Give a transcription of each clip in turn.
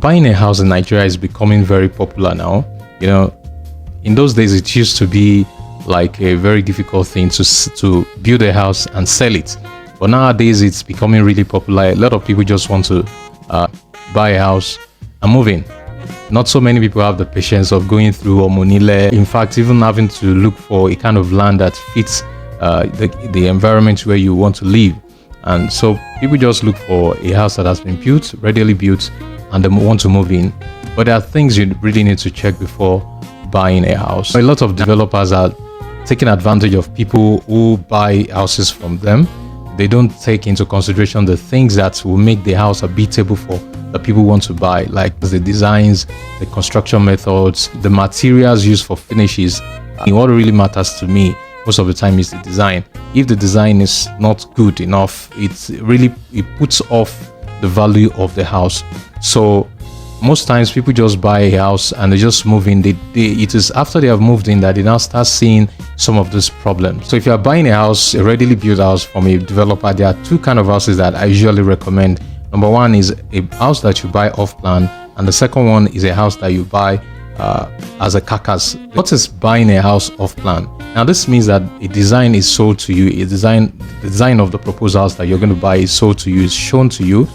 Buying a house in Nigeria is becoming very popular now. You know, in those days, it used to be like a very difficult thing to build a house and sell it. But nowadays, it's becoming really popular. A lot of people just want to buy a house and move in. Not so many people have the patience of going through Omonile. In fact, even having to look for a kind of land that fits the environment where you want to live. And so people just look for a house that has been built, readily built, and they want to move in. But there are things you really need to check before buying a house. A lot of developers are taking advantage of people who buy houses from them. They don't take into consideration the things that will make the house habitable for the people who want to buy, like the designs, the construction methods, the materials used for finishes. And what really matters to me most of the time is the design. If the design is not good enough, it puts off the value of the house. So most times people just buy a house and they just move in. It is after they have moved in that they now start seeing some of these problems. So if you are buying a house, a readily built house from a developer, there are two kind of houses that I usually recommend. Number one is a house that you buy off plan, and the second one is a house that you buy as a carcass. What is buying a house off plan? Now this means that a design is sold to you. The design of the proposed house that you're going to buy is sold to you, is shown to you.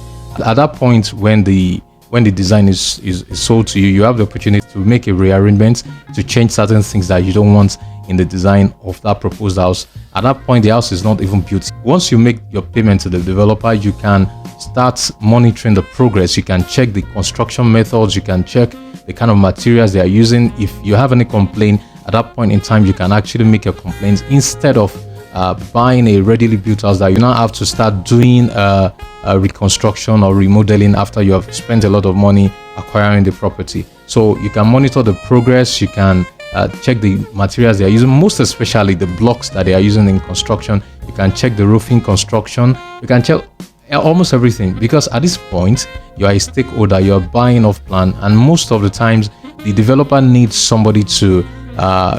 At that point, when the design is sold to you, you have the opportunity to make a rearrangement, to change certain things that you don't want in the design of that proposed house. At that point, the house is not even built. Once you make your payment to the developer, you can start monitoring the progress. You can check the construction methods. You can check the kind of materials they are using. If you have any complaint, at that point in time, you can actually make your complaints instead of buying a readily built house that you now have to start doing a reconstruction or remodeling after you have spent a lot of money acquiring the property. So you can monitor the progress. You can check the materials they are using, most especially the blocks that they are using in construction. You can check the roofing construction. You can check almost everything, because at this point you are a stakeholder, you are buying off plan, and most of the times the developer needs somebody to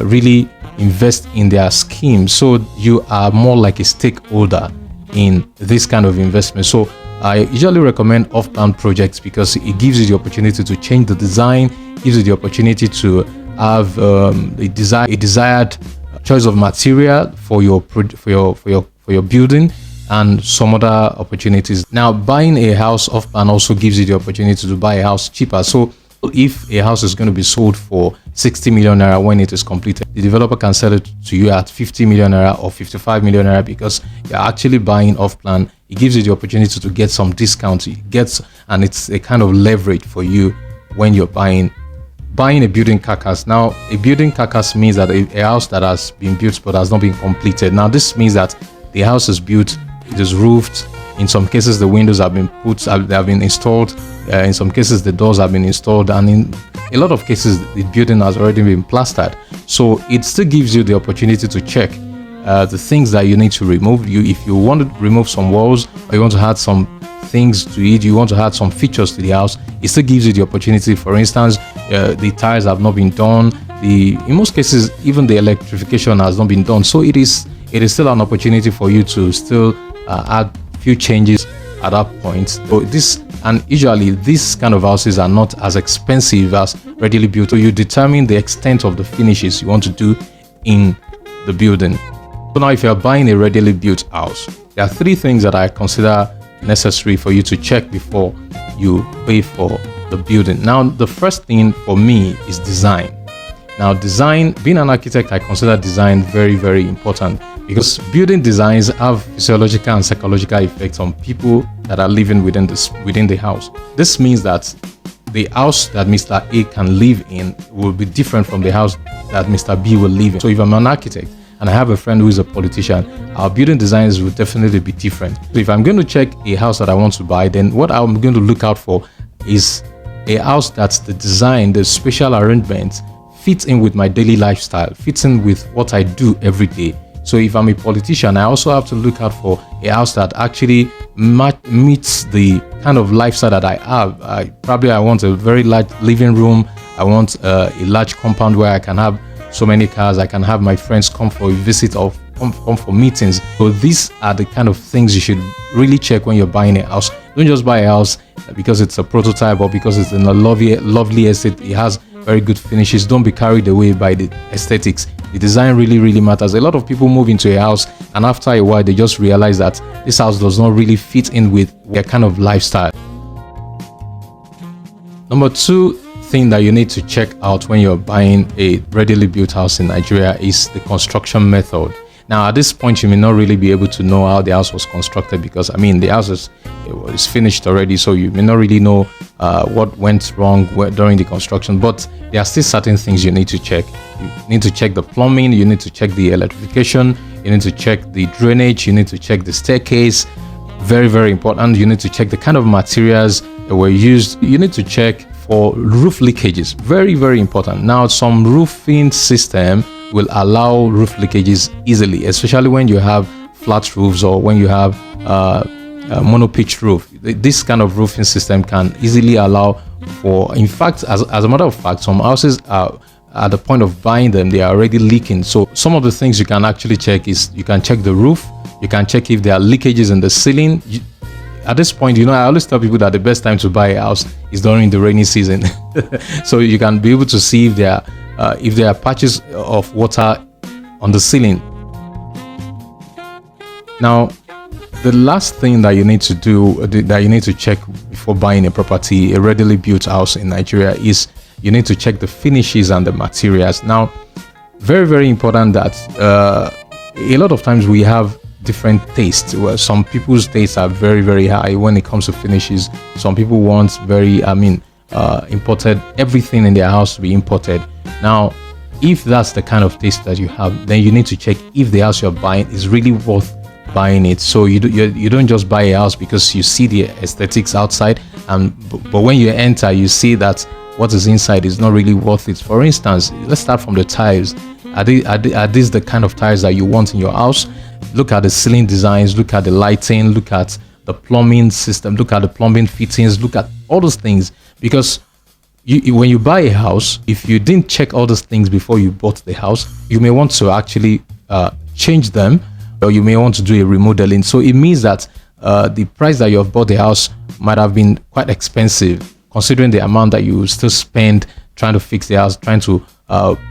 really invest in their scheme. So you are more like a stakeholder in this kind of investment. So I usually recommend off-plan projects because it gives you the opportunity to change the design, gives you the opportunity to have a desired choice of material for your building, and some other opportunities. Now, buying a house off plan also gives you the opportunity to buy a house cheaper. So if a house is going to be sold for 60 million naira when it is completed, the developer can sell it to you at 50 million naira or 55 million naira because you're actually buying off plan. It gives you the opportunity to get some discount. And it's a kind of leverage for you when you're buying a building carcass. Now, a building carcass means that a house that has been built but has not been completed. Now, this means that the house is built, it is roofed. In some cases, the windows have been installed. In some cases, the doors have been installed, and in a lot of cases, the building has already been plastered. So it still gives you the opportunity to check the things that you need to remove. If you want to remove some walls, or you want to add some things to it, you want to add some features to the house, it still gives you the opportunity. For instance, the tires have not been done. In most cases, even the electrification has not been done. So it is still an opportunity for you to still add few changes at that point. So usually these kind of houses are not as expensive as readily built. So you determine the extent of the finishes you want to do in the building. So now, if you're buying a readily built house, there are three things that I consider necessary for you to check before you pay for the building. Now, the first thing for me is design. Now, design, being an architect, I consider design very, very important, because building designs have physiological and psychological effects on people that are living within the house. This means that the house that Mr. A can live in will be different from the house that Mr. B will live in. So if I'm an architect and I have a friend who is a politician, our building designs will definitely be different. So if I'm going to check a house that I want to buy, then what I'm going to look out for is a house that's the design, the spatial arrangement fits in with my daily lifestyle, fits in with what I do every day. So if I'm a politician, I also have to look out for a house that actually meets the kind of lifestyle that I have. I want a very large living room. I want a large compound where I can have so many cars. I can have my friends come for a visit or come for meetings. So these are the kind of things you should really check when you're buying a house. Don't just buy a house because it's a prototype or because it's in a lovely estate, it has very good finishes. Don't be carried away by the aesthetics. The design really matters. A lot of people move into a house and after a while they just realize that this house does not really fit in with their kind of lifestyle. Number two thing that you need to check out when you're buying a readily built house in Nigeria is the construction method. Now, at this point, you may not really be able to know how the house was constructed because, I mean, the house is finished already, so you may not really know what went wrong during the construction. But there are still certain things you need to check. You need to check the plumbing, you need to check the electrification, you need to check the drainage, you need to check the staircase. Very important. You need to check the kind of materials that were used. You need to check for roof leakages. Very important. Now, some roofing system will allow roof leakages easily, especially when you have flat roofs or when you have a mono-pitch roof. This kind of roofing system can easily allow for, in fact, as a matter of fact, some houses are at the point of buying them, they are already leaking. So some of the things you can actually check is you can check the roof, you can check if there are leakages in the ceiling. At this point, you know, I always tell people that the best time to buy a house is during the rainy season. So you can be able to see if there are patches of water on the ceiling. Now, the last thing that you need to do, that you need to check before buying a property, a readily built house in Nigeria, is you need to check the finishes and the materials. Now, very important that a lot of times we have different tastes. Well, some people's tastes are very high when it comes to finishes. Some people want imported, everything in their house to be imported. Now, if that's the kind of taste that you have, then you need to check if the house you're buying is really worth buying it. So you don't just buy a house because you see the aesthetics outside, but when you enter, you see that what is inside is not really worth it. For instance, let's start from the tiles. Are these the kind of tiles that you want in your house? Look at the ceiling designs, look at the lighting, look at the plumbing system, look at the plumbing fittings, look at all those things. Because when you buy a house, if you didn't check all those things before you bought the house, you may want to actually change them, or you may want to do a remodeling. So it means that the price that you have bought the house might have been quite expensive, considering the amount that you still spend trying to fix the house, trying to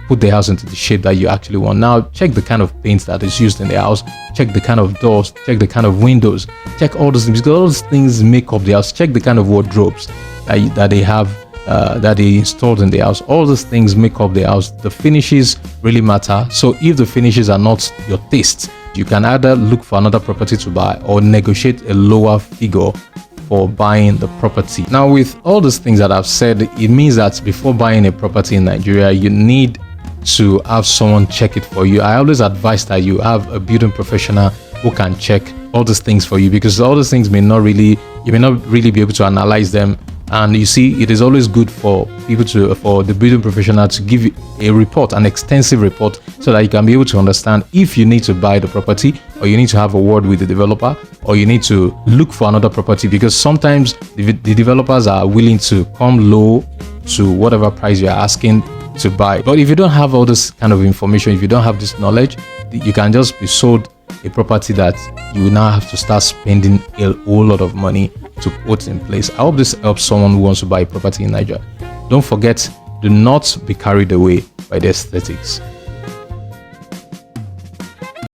put the house into the shape that you actually want. Now, check the kind of paint that is used in the house, check the kind of doors, check the kind of windows, check all those things, because all those things make up the house. Check the kind of wardrobes that they have, that they installed in the house. All those things make up the house. The finishes really matter. So if the finishes are not your taste, you can either look for another property to buy or negotiate a lower figure for buying the property. Now, with all those things that I've said, it means that before buying a property in Nigeria, you need to have someone check it for you. I always advise that you have a building professional who can check all these things for you, because all those things you may not really be able to analyze them. And you see, it is always good for the building professional to give you a report, an extensive report, so that you can be able to understand if you need to buy the property, or you need to have a word with the developer, or you need to look for another property, because sometimes the developers are willing to come low to whatever price you're asking to buy. But if you don't have all this kind of information, if you don't have this knowledge, you can just be sold a property that you will now have to start spending a whole lot of money to put in place. I hope this helps someone who wants to buy a property in Nigeria. Don't forget, do not be carried away by the aesthetics.